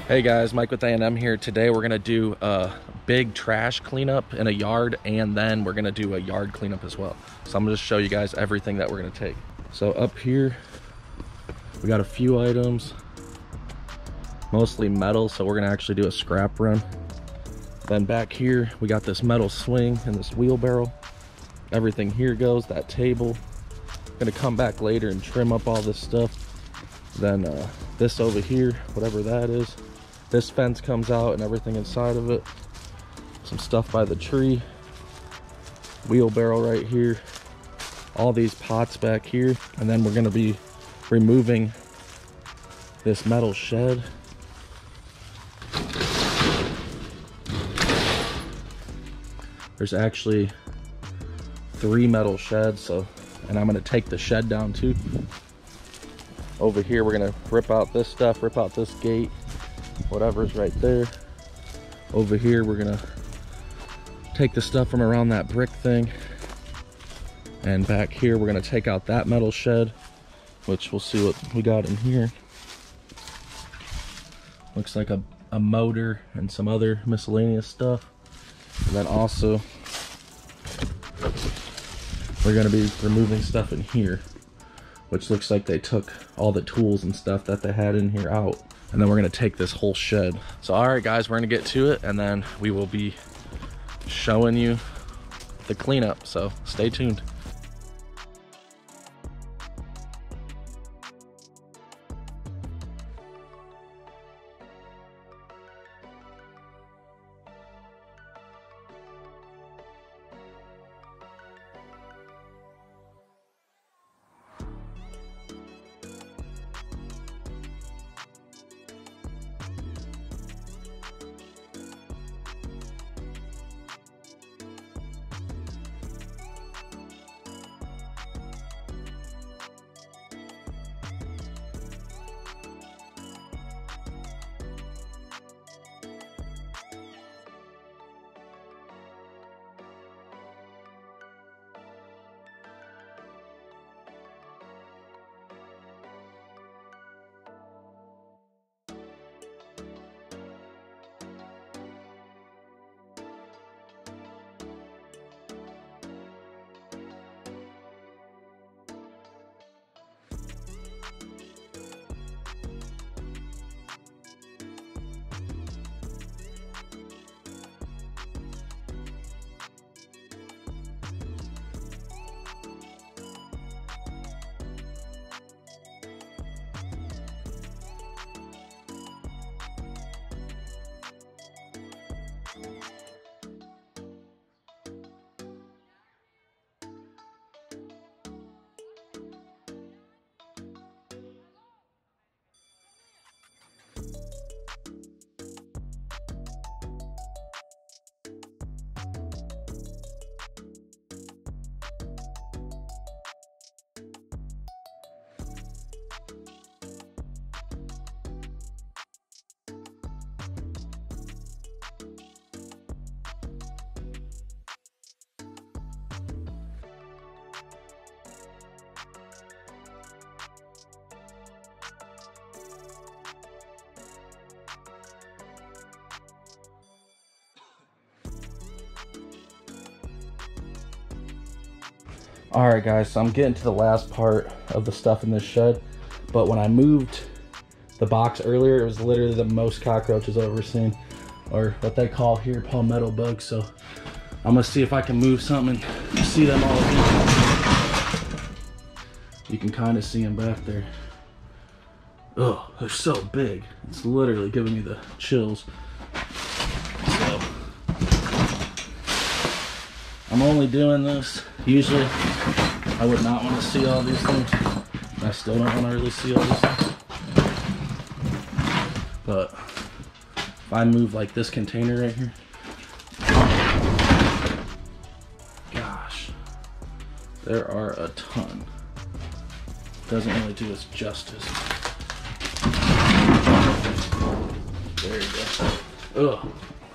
Hey guys, Mike with A&M here. Today we're gonna do a big trash cleanup in a yard, and then we're gonna do a yard cleanup as well. So I'm gonna just show you guys everything that we're gonna take. So up here, we got a few items, mostly metal, so we're gonna actually do a scrap run. Then back here, we got this metal swing and this wheelbarrow. Everything here goes, that table. Gonna come back later and trim up all this stuff. Then this over here, whatever that is. This fence comes out and everything inside of it. Some stuff by the tree. Wheelbarrow right here. All these pots back here. And then we're gonna be removing this metal shed. There's actually 3 metal sheds, and I'm gonna take the shed down too. Over here, we're gonna rip out this stuff, rip out this gate, whatever's right there. Over here, we're gonna take the stuff from around that brick thing. And back here, we're gonna take out that metal shed, which we'll see what we got in here. Looks like a motor and some other miscellaneous stuff. And then also, we're gonna be removing stuff in here, which looks like they took all the tools and stuff that they had in here out. And then we're gonna take this whole shed. So all right guys, we're gonna get to it, and then we will be showing you the cleanup, so stay tuned. All right guys, so I'm getting to the last part of the stuff in this shed, but when I moved the box earlier, it was literally the most cockroaches I've ever seen, or what they call here palmetto bugs. So I'm gonna see if I can move something and see them all again. You can kind of see them back there. Oh, they're so big. It's literally giving me the chills. So I'm only doing this. Usually I would not want to see all these things. I still don't want to really see all these things. But if I move like this container right here, gosh, there are a ton. Doesn't really do us justice. There you go. Ugh.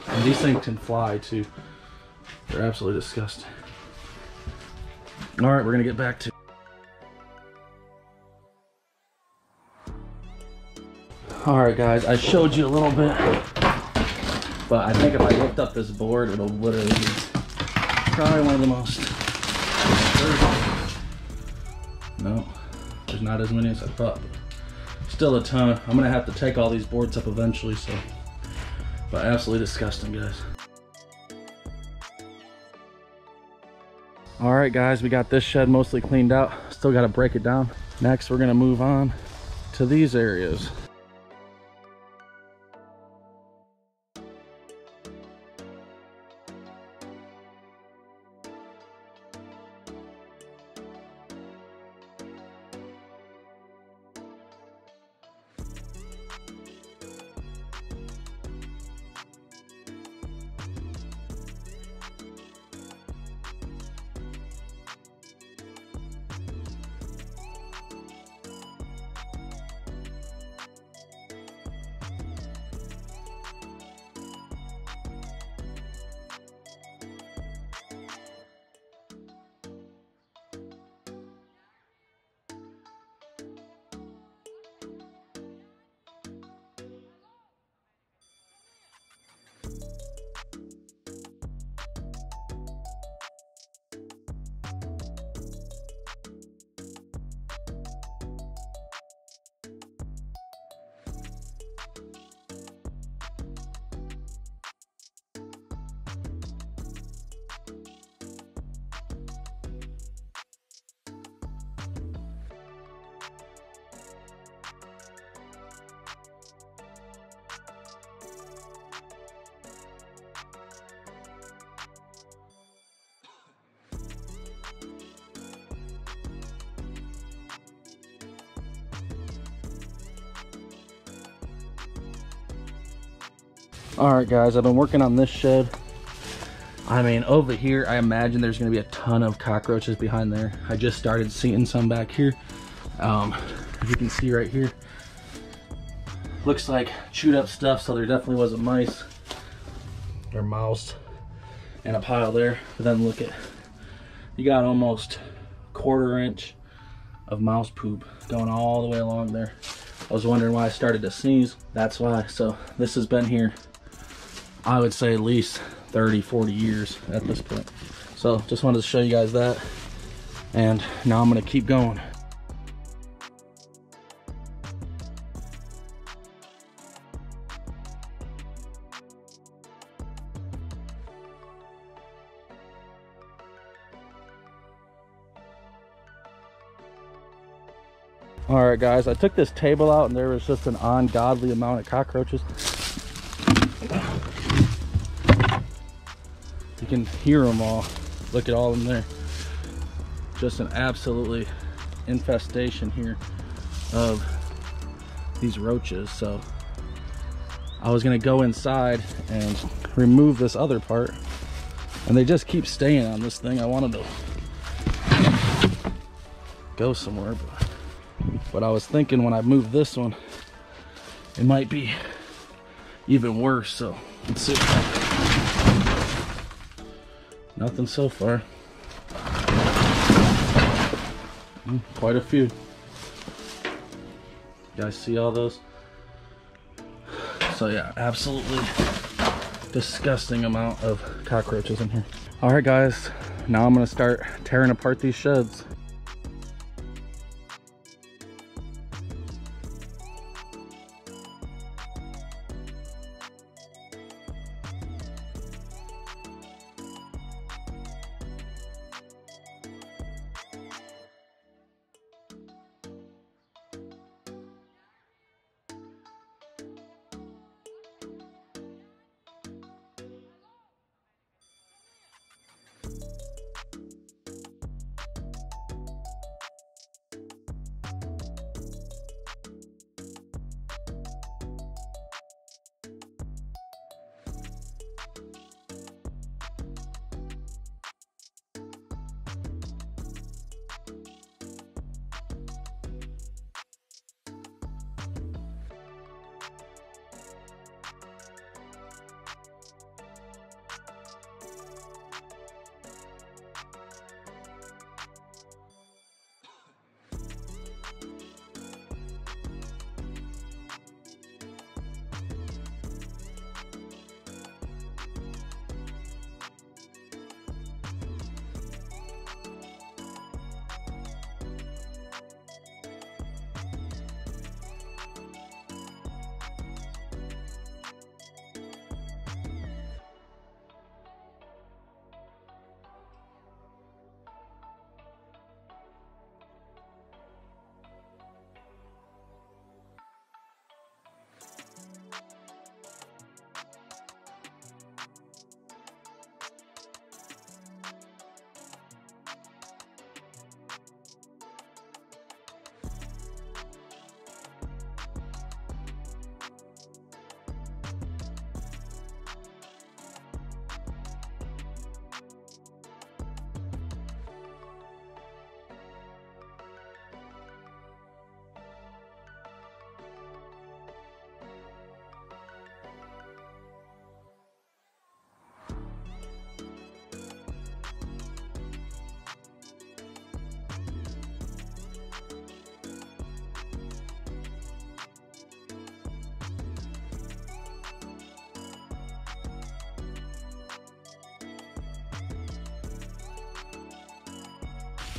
And these things can fly too. They're absolutely disgusting. All right, we're gonna get back to All right, guys, I showed you a little bit, but I think if I lift up this board, it'll literally be probably one of the most. No, there's not as many as I thought. Still a ton. I'm gonna have to take all these boards up eventually, so. But absolutely disgusting, guys. All right, guys, we got this shed mostly cleaned out. Still got to break it down. Next, we're gonna move on to these areas. All right, guys, I've been working on this shed. I mean, over here, I imagine there's gonna be a ton of cockroaches behind there. I just started seeing some back here. As you can see right here, looks like chewed up stuff, so there definitely wasn't mice or mouse and a pile there. But then look at, you got almost a 1/4 inch of mouse poop going all the way along there. I was wondering why I started to sneeze. That's why. So this has been here, I would say, at least 30-40 years at this point. So just wanted to show you guys that, and now I'm gonna keep going. All right, guys, I took this table out and there was just an ungodly amount of cockroaches. You can hear them all. Look at all of them there. Just an absolutely infestation here of these roaches. So I was gonna go inside and remove this other part, and they just keep staying on this thing. I wanted to go somewhere, but I was thinking when I move this one, it might be even worse. So let's see. Nothing so far. Quite a few. You guys see all those? So yeah, absolutely disgusting amount of cockroaches in here. All right, guys, now I'm gonna start tearing apart these sheds.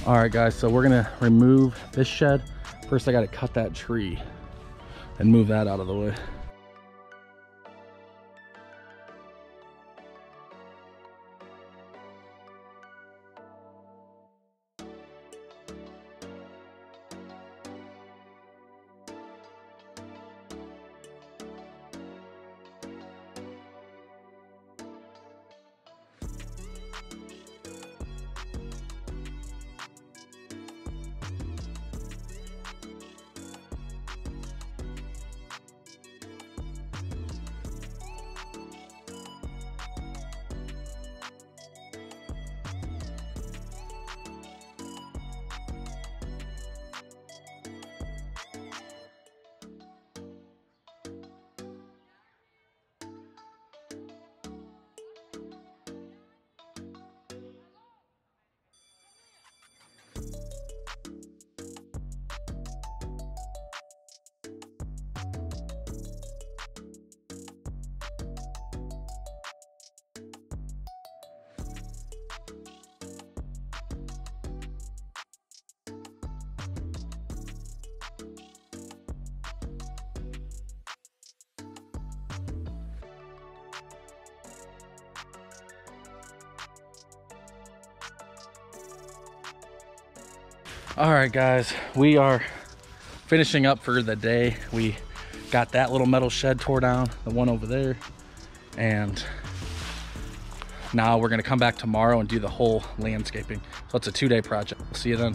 All right, guys, so we're gonna remove this shed. First, I gotta cut that tree and move that out of the way. All right, guys, we are finishing up for the day. We got that little metal shed tore down, the one over there, and now we're gonna come back tomorrow and do the whole landscaping. So it's a 2-day project. We'll see you then.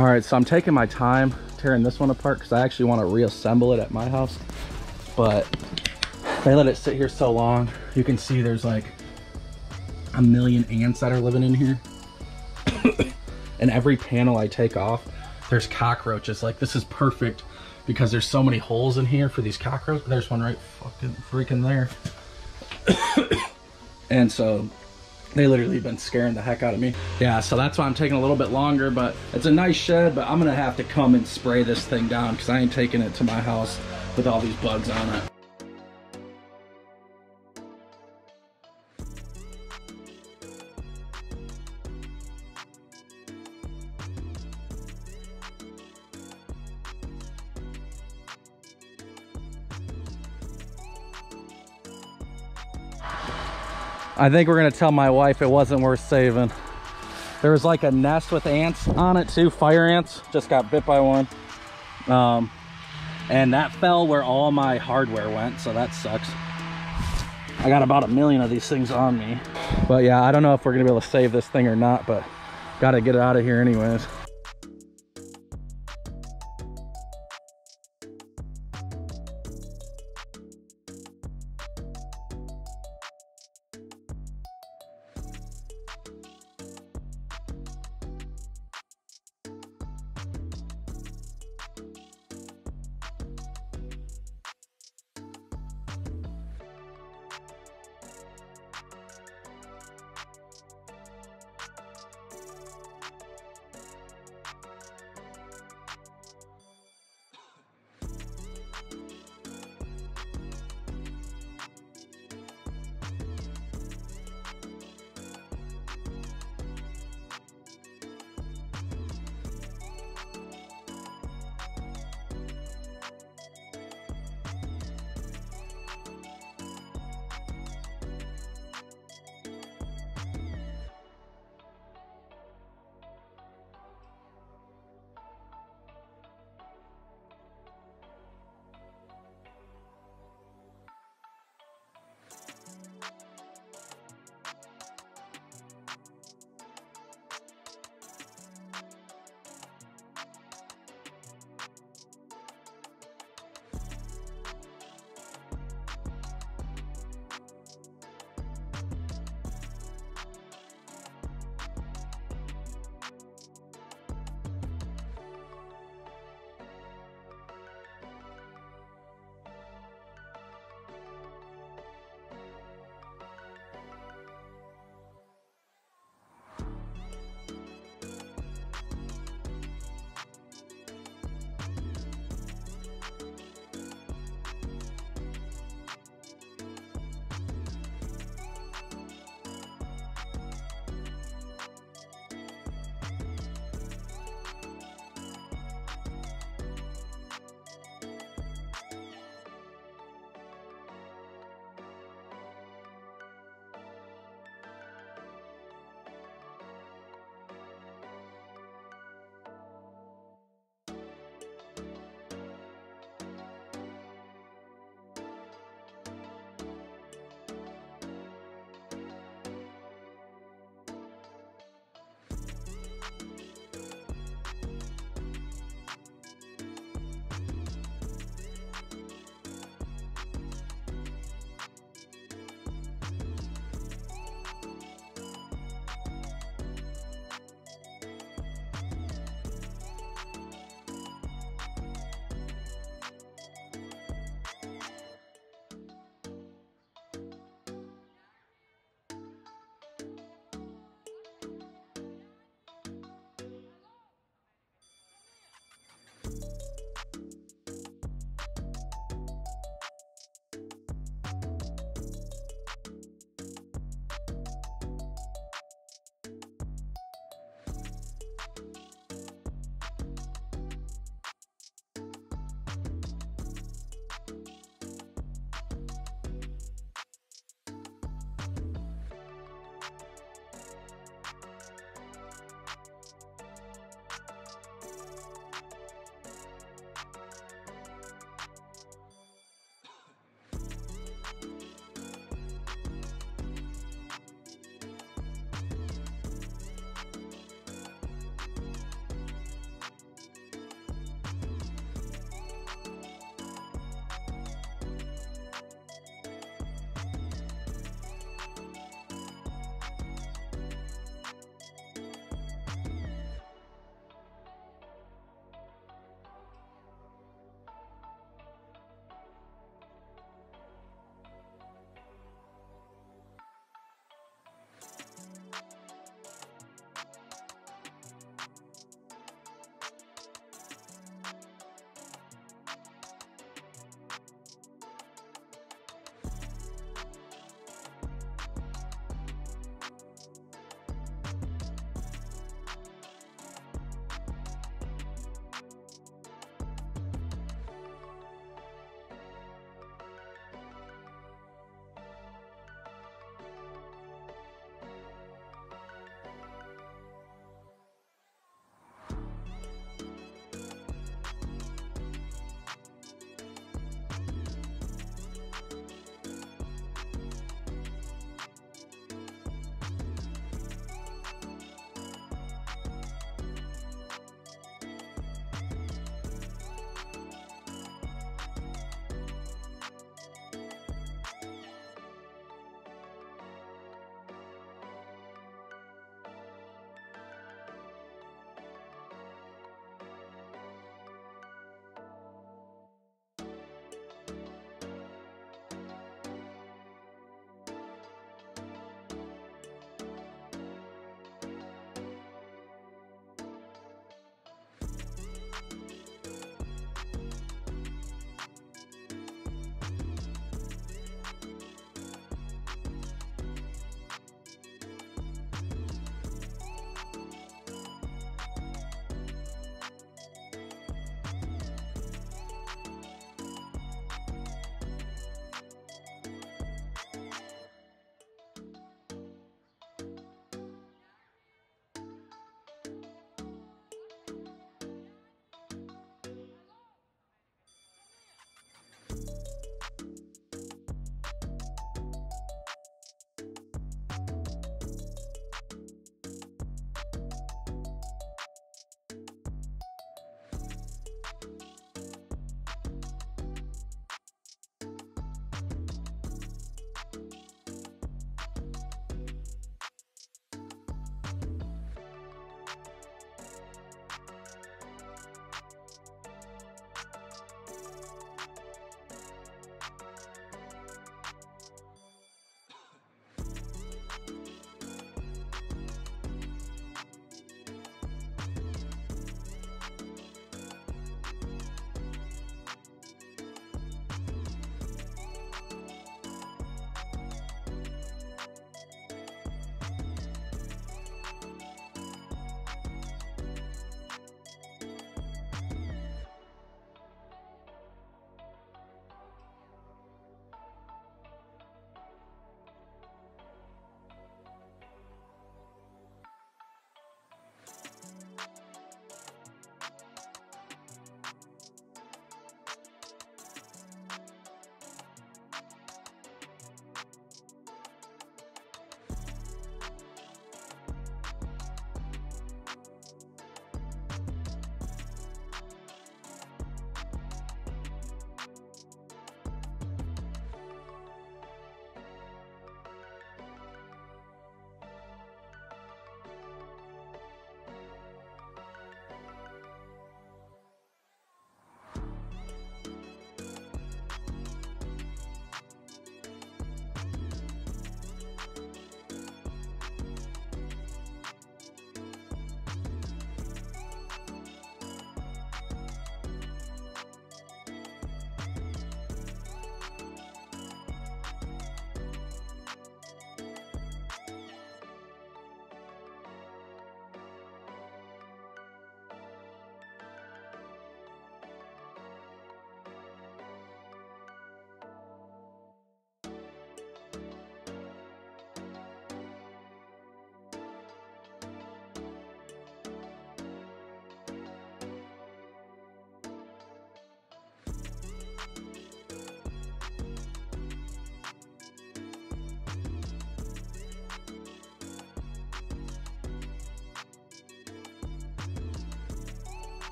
All right, so I'm taking my time tearing this one apart because I actually want to reassemble it at my house, but they let it sit here so long. You can see there's like a million ants that are living in here. And every panel I take off, there's cockroaches. Like, this is perfect because there's so many holes in here for these cockroaches. There's one right fucking freaking there. And so they literally been scaring the heck out of me. Yeah, so that's why I'm taking a little bit longer, but it's a nice shed, but I'm gonna have to come and spray this thing down because I ain't taking it to my house with all these bugs on it. I think we're gonna tell my wife it wasn't worth saving. There was like a nest with ants on it too, fire ants. Just got bit by one. And that fell where all my hardware went, so that sucks. I got about 1 million of these things on me. But yeah, I don't know if we're gonna be able to save this thing or not, but gotta get it out of here anyways.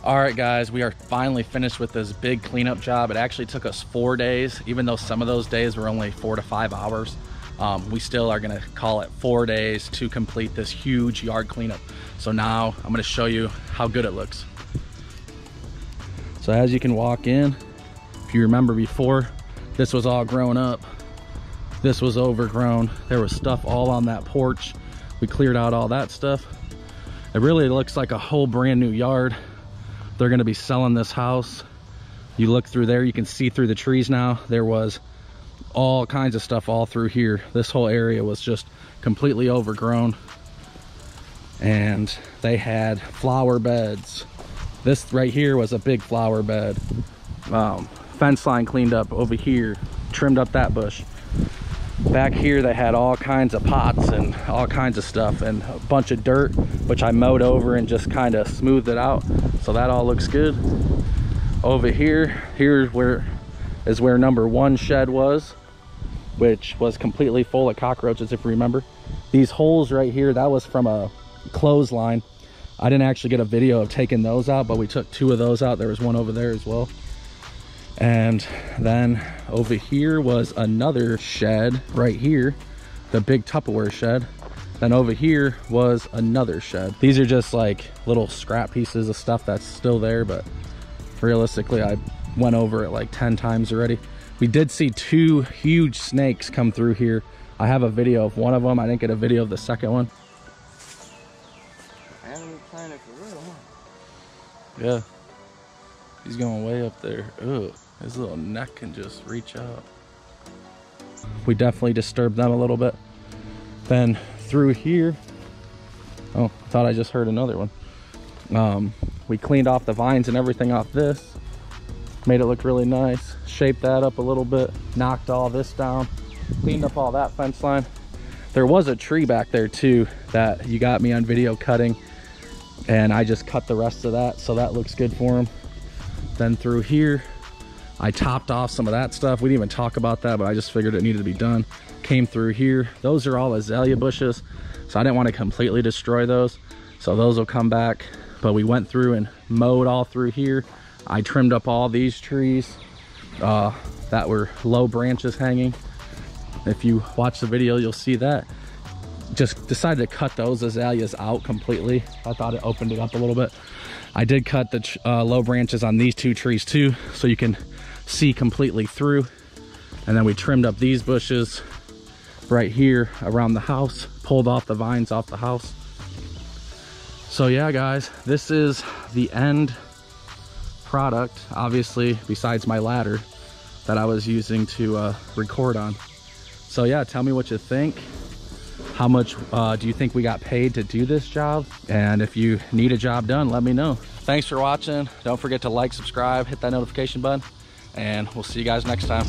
All right, guys, we are finally finished with this big cleanup job. It actually took us 4 days, even though some of those days were only 4 to 5 hours. We still are gonna call it 4 days to complete this huge yard cleanup. So now I'm gonna show you how good it looks. So as you can walk in, if you remember before, this was all grown up. This was overgrown. There was stuff all on that porch. We cleared out all that stuff. It really looks like a whole brand new yard. They're gonna be selling this house. You look through there, you can see through the trees now. There was all kinds of stuff all through here. This whole area was just completely overgrown. And they had flower beds. This right here was a big flower bed. Fence line cleaned up over here, trimmed up that bush. Back here they had all kinds of pots and all kinds of stuff and a bunch of dirt, which I mowed over and just kind of smoothed it out. So that all looks good. Over here, here's where number 1 shed was, which was completely full of cockroaches, if you remember. These holes right here, that was from a clothesline. I didn't actually get a video of taking those out, but we took 2 of those out. There was one over there as well. And then over here was another shed right here, the big Tupperware shed. Then over here was another shed. These are just like little scrap pieces of stuff that's still there, but realistically I went over it like 10 times already. We did see 2 huge snakes come through here. I have a video of one of them. I didn't get a video of the second one. Animal Planet for real, huh? Yeah. He's going way up there. Ugh. His little neck can just reach out. We definitely disturbed them a little bit. Then through here, oh, I thought I just heard another one. We cleaned off the vines and everything off this. Made it look really nice. Shaped that up a little bit. Knocked all this down. Cleaned up all that fence line. There was a tree back there too that you got me on video cutting. And I just cut the rest of that, so that looks good for him. Then through here, I topped off some of that stuff. We didn't even talk about that, but I just figured it needed to be done. Came through here. Those are all azalea bushes, so I didn't want to completely destroy those. So those will come back. But we went through and mowed all through here. I trimmed up all these trees that were low branches hanging. If you watch the video, you'll see that. Just decided to cut those azaleas out completely. I thought it opened it up a little bit. I did cut the low branches on these 2 trees too, so you can see completely through. And then we trimmed up these bushes right here around the house, pulled off the vines off the house. So yeah, guys, this is the end product, obviously, besides my ladder that I was using to record on. So yeah, tell me what you think. How much do you think we got paid to do this job? And if you need a job done, let me know. Thanks for watching. Don't forget to like, subscribe, hit that notification button, and we'll see you guys next time.